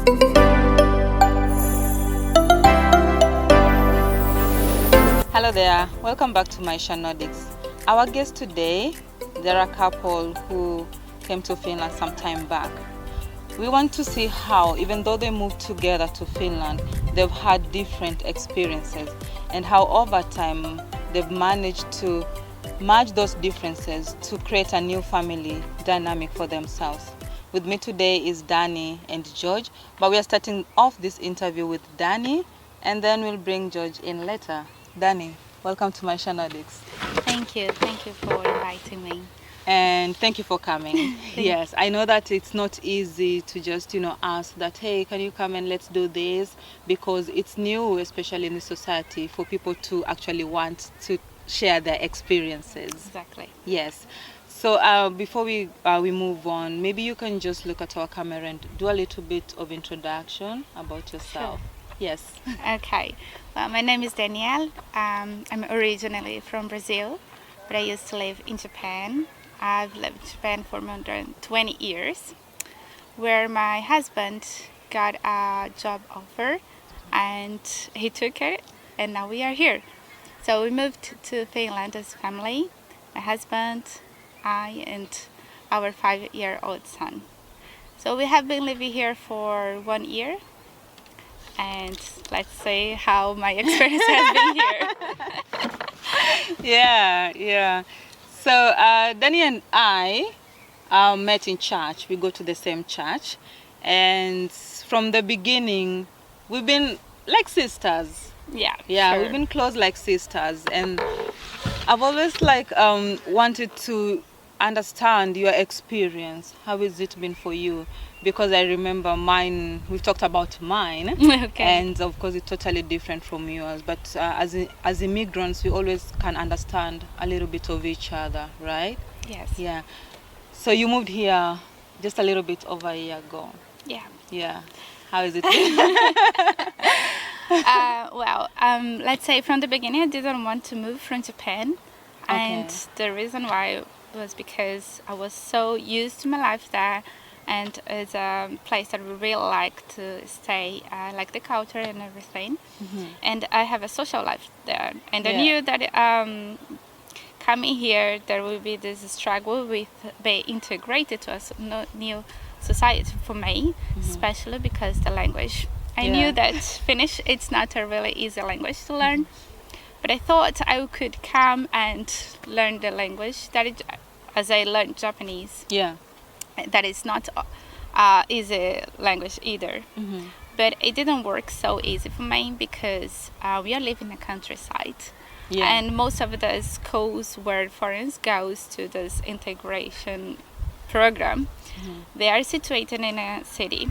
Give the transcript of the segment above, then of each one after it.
Hello there, welcome back to Maisha Nordics. Our guest today, they're a couple who came to Finland some time back. We want to see how, even though they moved together to Finland, they've had different experiences and how over time they've managed to merge those differences to create a new family dynamic for themselves. With me today is Danni and George, but we are starting off this interview with Danni and then we'll bring George in later. Danni, welcome to Maisha Nordics. Thank you for inviting me. And thank you for coming. Yes, I know that it's not easy to just, ask that, hey, can you come and let's do this? Because it's new, especially in the society, for people to actually want to share their experiences. Exactly. Yes. So before we move on, maybe you can just look at our camera and do a little bit of introduction about yourself. Sure. Yes. Okay. Well, my name is Danielle. I'm originally from Brazil, but I used to live in Japan. I've lived in Japan for more than 20 years, where my husband got a job offer and he took it, and now we are here. So we moved to Finland as a family, my husband, I, and our 5-year-old son. So we have been living here for 1 year. And let's see how my experience has been here. Yeah. So Danni and I met in church. We go to the same church. And from the beginning, we've been like sisters. Yeah, sure. We've been close like sisters. And I've always wanted to understand your experience. How has it been for you? Because I remember mine, we've talked about mine, okay. And of course it's totally different from yours, but as immigrants we always can understand a little bit of each other, right? Yes. Yeah. So you moved here just a little bit over a year ago. Yeah. How is it? Let's say from the beginning I didn't want to move from Japan. Okay. And the reason why was because I was so used to my life there, and it's a place that we really like to stay. I like the culture and everything. Mm-hmm. And I have a social life there. And I Yeah. knew that coming here, there will be this struggle with being integrated to a new society for me, especially because the language. I knew that Finnish, it's not a really easy language to learn. But I thought I could come and learn the language as I learned Japanese. Yeah. That is not easy language either. Mm-hmm. But it didn't work so easy for me because we are living in the countryside. Yeah. And most of the schools where foreigners goes to this integration program, they are situated in a city.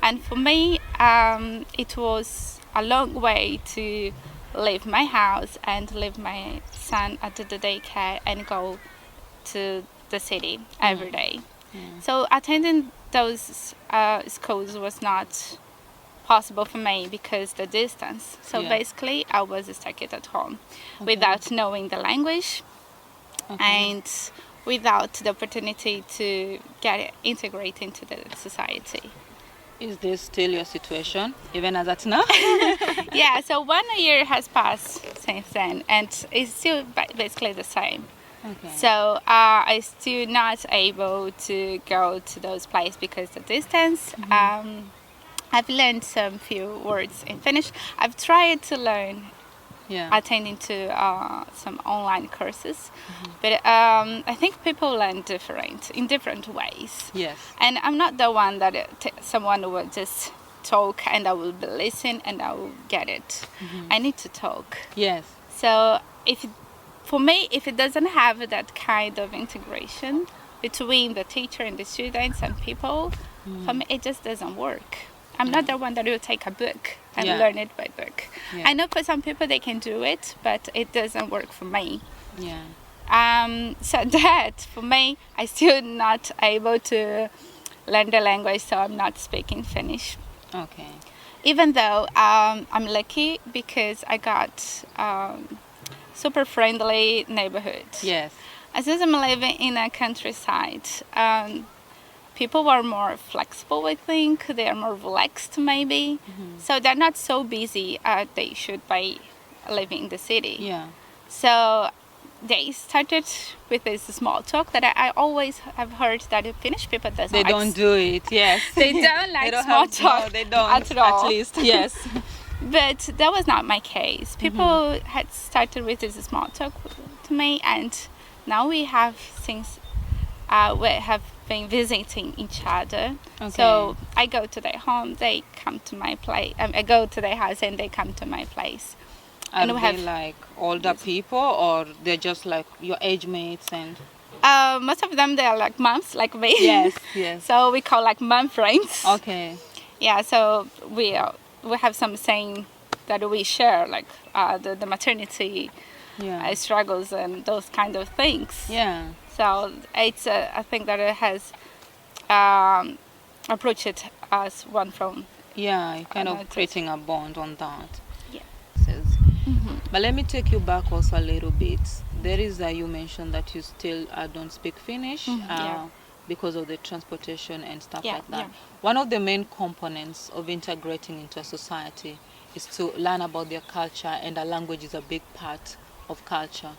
And for me, it was a long way to leave my house and leave my son at the daycare and go to the city every day. So attending those schools was not possible for me because the distance. So basically I was stuck at home without knowing the language and without the opportunity to get integrated into the society. Is this still your situation, even as at now? Yeah, so 1 year has passed since then, and it's still basically the same. Okay. So I'm still not able to go to those places because of the distance. I've learned some few words in Finnish. I've tried to learn attending to some online courses, but I think people learn in different ways. Yes. And I'm not the one that someone will just talk and I will listen and I will get it. I need to talk. Yes. So for me, if it doesn't have that kind of integration between the teacher and the students and people, for me it just doesn't work. I'm not the one that will take a book and learn it by book. Yeah. I know for some people they can do it, but it doesn't work for me. Yeah. So that for me, I still not able to learn the language, so I'm not speaking Finnish. Okay. Even though I'm lucky because I got super friendly neighborhood. Yes. As I'm living in a countryside, people are more flexible, I think. They are more relaxed, maybe. So they're not so busy as they should by living in the city. Yeah. So they started with this small talk that I always have heard that the Finnish people They don't do it. Yes. They don't like They don't small have- talk No, they don't. at all. At least. Yes. But that was not my case. People had started with this small talk to me, and now we have we have been visiting each other. Okay. So I go to their home, they come to my place. I go to their house and they come to my place. Are And we they have- like older people, or they're just like your age mates and? Most of them, they are like moms, like me. Yes. Yes. So we call like mom friends. Okay. Yeah, so we have some saying that we share, like the maternity Yeah. struggles and those kind of things. Yeah. So it's I think that it has approached us one from. Yeah, kind of Noticed. creating a bond on that. Yeah. Says. But let me take you back also a little bit. There is you mentioned that you still don't speak Finnish Yeah. because of the transportation and stuff Yeah, like that. yeah. One of the main components of integrating into a society is to learn about their culture, and a language is a big part of culture.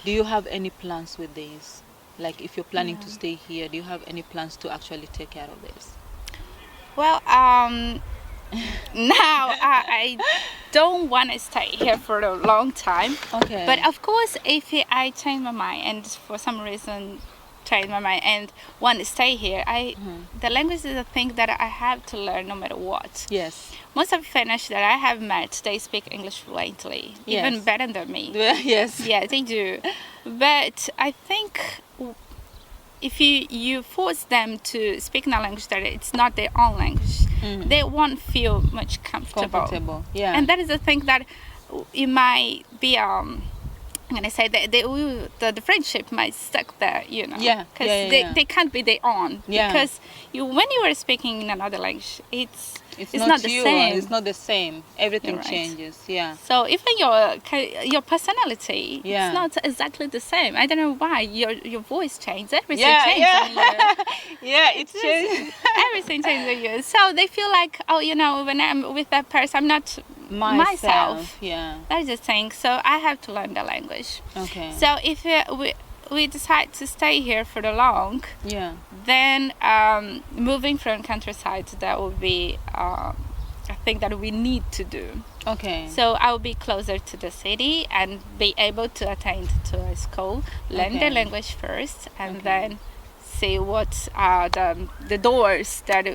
Do you have any plans with this? Like if you're planning to stay here, do you have any plans to actually take care of this? Well, now I don't want to stay here for a long time. Okay. But of course, if I change my mind and for some reason change my mind and want to stay here, the language is a thing that I have to learn no matter what. Yes. Most of Finnish that I have met, they speak English fluently, even Yes. better than me. Yes. Yeah, they do. But I think if you force them to speak in a language that it's not their own language, they won't feel much comfortable. Yeah. And that is the thing that it might be I'm gonna say that the friendship might stuck there, you know. Yeah, Because yeah. they can't be their own. Yeah. Because when you are speaking in another language, it's It's not the you, same. It's not the same. Everything You're right. changes. Yeah. So even your personality, Yeah. it's not exactly the same. I don't know why your voice changes. Everything Yeah, changes yeah. on you. Yeah, it changes. Everything changes on you. So they feel like, oh, you know, when I'm with that person, I'm not myself. Yeah. That is the thing. So I have to learn the language. Okay. So if we decide to stay here for the long, Yeah. then moving from countryside, that would be a thing that we need to do. Okay. So I will be closer to the city and be able to attend to a school, learn Okay. the language first, and then see what are the doors that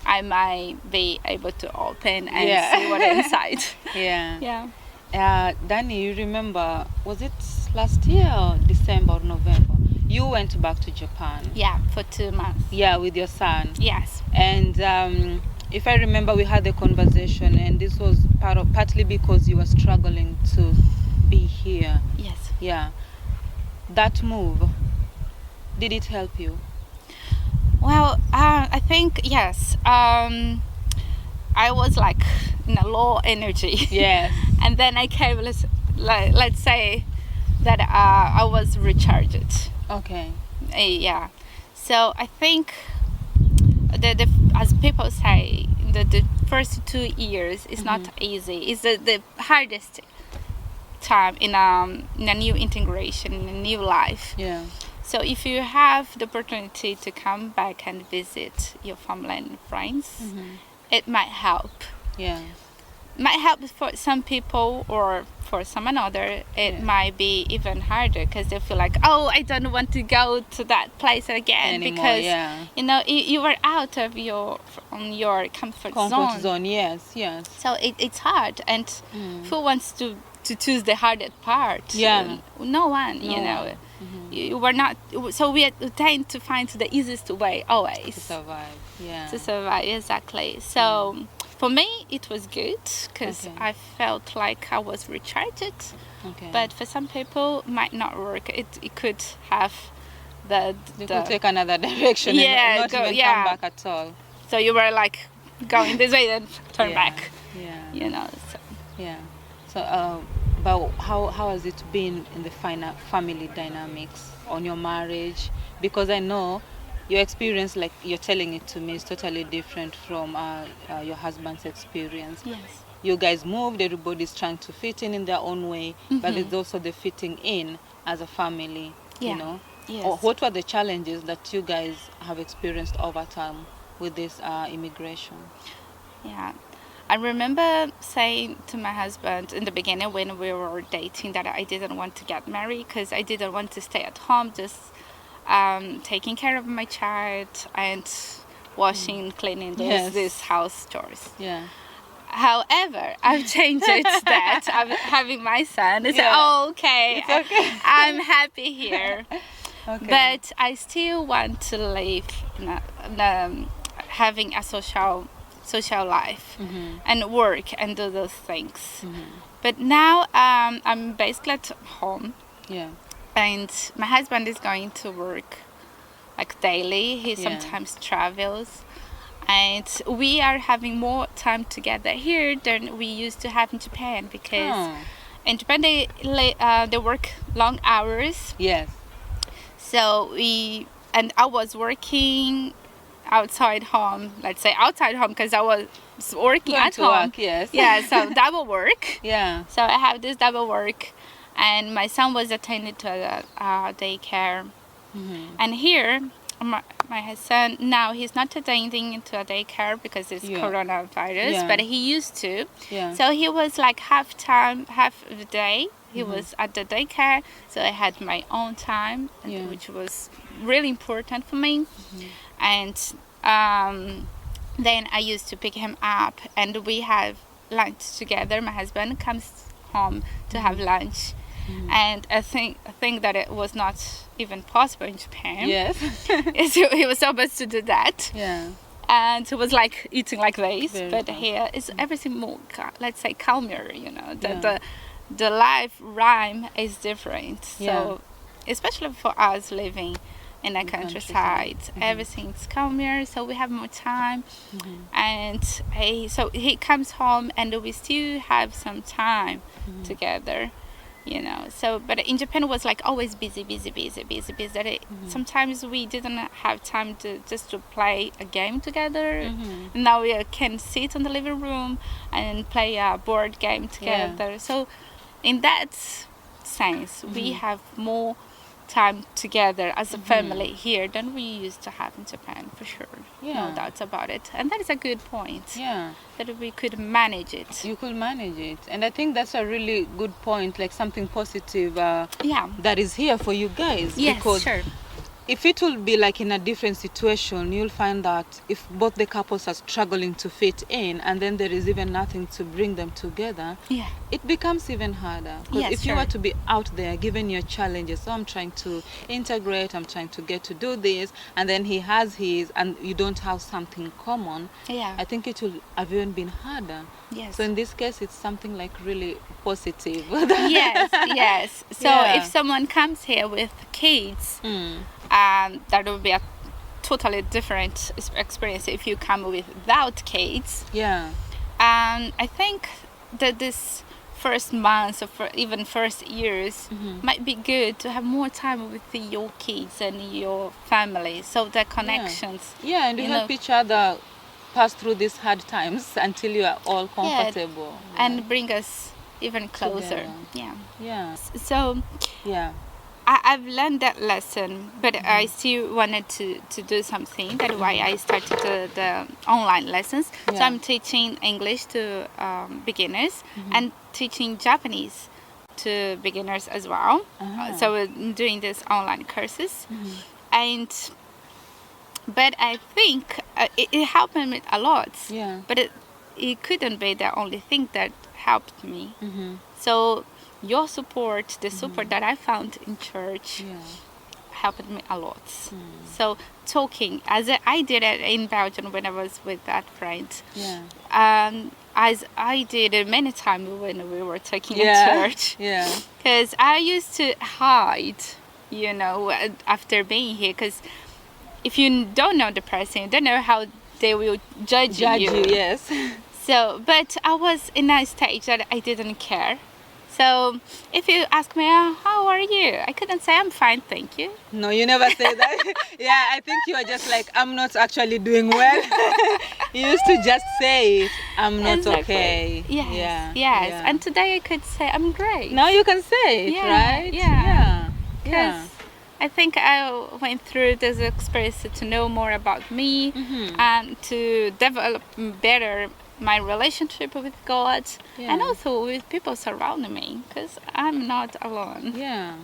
I might be able to open and see what inside. Yeah. Yeah. Danny, you remember, was it last year or December or November? You went back to Japan. Yeah, for 2 months. Yeah, with your son. Yes. And if I remember, we had a conversation, and this was partly because you were struggling to be here. Yes. Yeah. That move, did it help you? Well, I think yes. I was like in a low energy. Yes. And then I came, let's say that I was recharged. Okay. Yeah. So I think the as people say, the first 2 years is not easy. It's the hardest time in a new integration, in a new life. Yeah. So if you have the opportunity to come back and visit your family and friends, it might help. Yeah. Might help for some people, or for some another it might be even harder because they feel like, oh, I don't want to go to that place again Anymore, because yeah. you know you were out of your comfort zone. Yes. So it's hard, and who wants to choose the hardest part? Yeah. No one, you know. You were not, so we tend to find the easiest way always To survive. Yeah. to survive. Exactly. So for me it was good because I felt like I was recharged. Okay. But for some people might not work. It could have They could take another direction and not even come back at all. So you were like going this way and turn back. Yeah. You know. So. Yeah. So, but how has it been in the family dynamics on your marriage? Because I know your experience, like you're telling it to me, is totally different from your husband's experience. Yes. You guys moved, everybody's trying to fit in their own way, but Mhm. it's also the fitting in as a family, Yeah. you know. Yes. Or what were the challenges that you guys have experienced over time with this immigration? Yeah. I remember saying to my husband in the beginning when we were dating that I didn't want to get married because I didn't want to stay at home just taking care of my child and washing, cleaning Yes. these house chores. Yeah. However, I've changed it that I'm having my son. It's Yeah. okay. It's okay. I'm happy here. Okay. But I still want to live having a social life and work and do those things. But now I'm basically at home, Yeah. and my husband is going to work like daily. He sometimes travels, and we are having more time together here than we used to have in Japan because in Japan they work long hours. Yes. So I was working outside home, let's say outside home because I was working Going at to home. work, yes. Yeah, so double work. Yeah. So I have this double work, and my son was attended to a daycare. And here, my son, now he's not attending to a daycare because it's coronavirus, but he used to. Yeah. So he was like half the day. He was at the daycare, so I had my own time, which was really important for me. And then I used to pick him up, and we have lunch together. My husband comes home to have lunch, and I think that it was not even possible in Japan. Yes. He was supposed to do that. Yeah. And it was like eating like this, Very but fun. here is everything more, let's say, calmer. You know, the life rhyme is different. So, especially for us living in the countryside, everything's calmer, so we have more time. And so he comes home, and we still have some time together. You know, so but in Japan it was like always busy. Sometimes we didn't have time to play a game together. Now we can sit in the living room and play a board game together. So in that sense, we have more time together as a family here than we used to have in Japan, for sure. No doubts about it. And that is a good point. Yeah. That we could manage it. You could manage it. And I think that's a really good point, like something positive that is here for you guys. Yes, because sure. if it will be like in a different situation, you'll find that if both the couples are struggling to fit in and then there is even nothing to bring them together, it becomes even harder. Because if you were to be out there giving your challenges, so I'm trying to integrate, I'm trying to get to do this, and then he has his, and you don't have something common, I think it will have even been harder. Yes. So in this case, it's something like really positive. Yes. So if someone comes here with kids, that would be a totally different experience if you come without kids. Yeah. I think that this first months or even first years might be good to have more time with your kids and your family, so the connections. And you help each other pass through these hard times until you are all comfortable. And bring us even closer. Yeah. So I've learned that lesson, but I still wanted to do something. That's why I started the online lessons. So I'm teaching English to beginners and teaching Japanese to beginners as well. So we're doing these online courses. But I think it helped me a lot. But it couldn't be the only thing that helped me. So your support, the support that I found in church, helped me a lot. So talking, as I did it in Belgium when I was with that friend, as I did it many times when we were talking in church, because I used to hide, you know, after being here, because if you don't know the person, you don't know how they will judge you. Yes. So, but I was in a stage that I didn't care. So if you ask me, how are you? I couldn't say I'm fine, thank you. No, you never say that. Yeah, I think you are just like, I'm not actually doing well. You used to just say it, I'm not okay. Yes, Yeah, yes. yeah. And today I could say I'm great. Now you can say it, right? Yeah. Yeah. I think I went through this experience to know more about me and to develop better my relationship with God and also with people surrounding me, because I'm not alone. Yeah.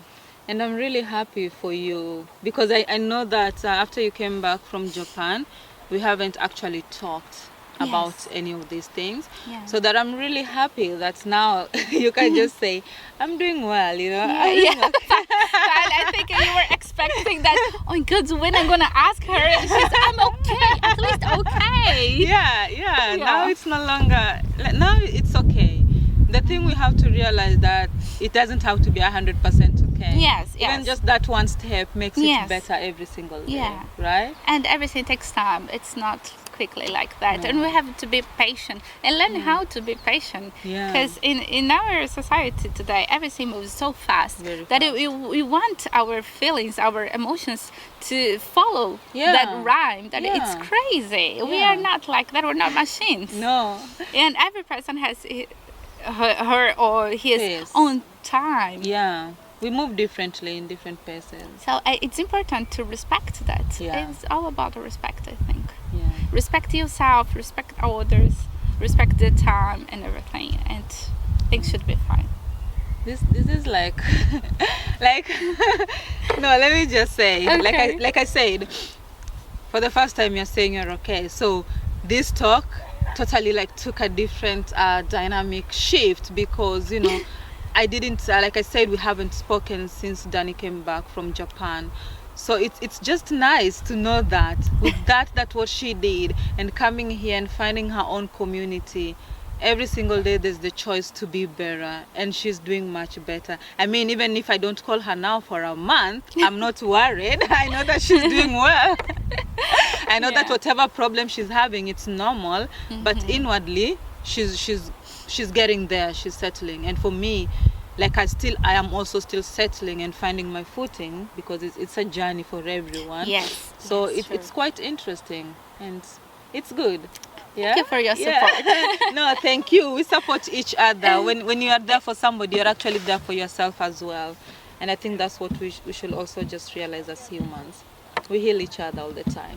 And I'm really happy for you, because I know that after you came back from Japan, we haven't actually talked about any of these things. Yeah. So that I'm really happy that now you can just say, I'm doing well, you know. Yeah. But I think you were expecting that, oh God, when I'm gonna ask her, and she's, I'm okay, at least okay. Yeah. Now it's no longer, now it's okay. The thing we have to realize that it doesn't have to be 100% okay. Yes. Even just that one step makes it better every single day, right? And everything takes time. It's not quickly like that. And we have to be patient and learn how to be patient. Because in our society today, everything moves so fast that we want our feelings, our emotions to follow that rhyme. That it's crazy. We are not like that. We're not machines. No. And every person has her or his own time. Yeah. We move differently in different places. So it's important to respect that. It's all about respect, I think. Yeah. Respect yourself, respect others, respect the time and everything, and things should be fine. This is like like no, let me just say, like I said, for the first time you're saying you're okay. So this talk totally like took a different dynamic shift, because you know I didn't like I said, we haven't spoken since Danni came back from Japan. So it's just nice to know that with that what she did, and coming here and finding her own community, every single day there's the choice to be better, and she's doing much better. I mean, even if I don't call her now for a month, I'm not worried. I know that she's doing well. I know that whatever problem she's having, it's normal, but inwardly she's getting there, she's settling. And for me, like I am also still settling and finding my footing, because it's a journey for everyone. Yes. So it's quite interesting, and it's good. Yeah. Thank you for your support. No, thank you. We support each other. When you are there for somebody, you're actually there for yourself as well. And I think that's what we should also just realize as humans. We heal each other all the time.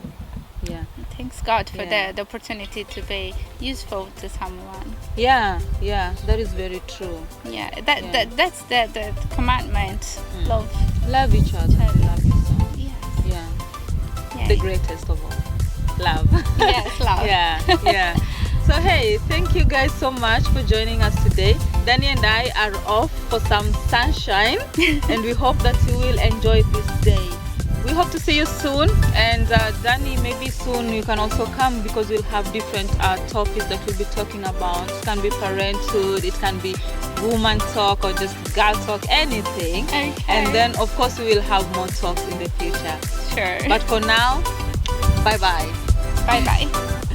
Yeah. Thanks God for the opportunity to be useful to someone. Yeah, that is very true. Yeah, that's the commandment. Love each other. Love yourself. Yes. Yeah. The greatest of all. Love. Yes, love. Yeah. So hey, thank you guys so much for joining us today. Danni and I are off for some sunshine, and we hope that you will enjoy this day. We hope to see you soon, and Danni, maybe soon you can also come, because we'll have different topics that we'll be talking about. It can be parenthood, it can be woman talk, or just girl talk, anything. Okay. And then of course we will have more talks in the future. Sure. But for now, bye bye. Bye bye.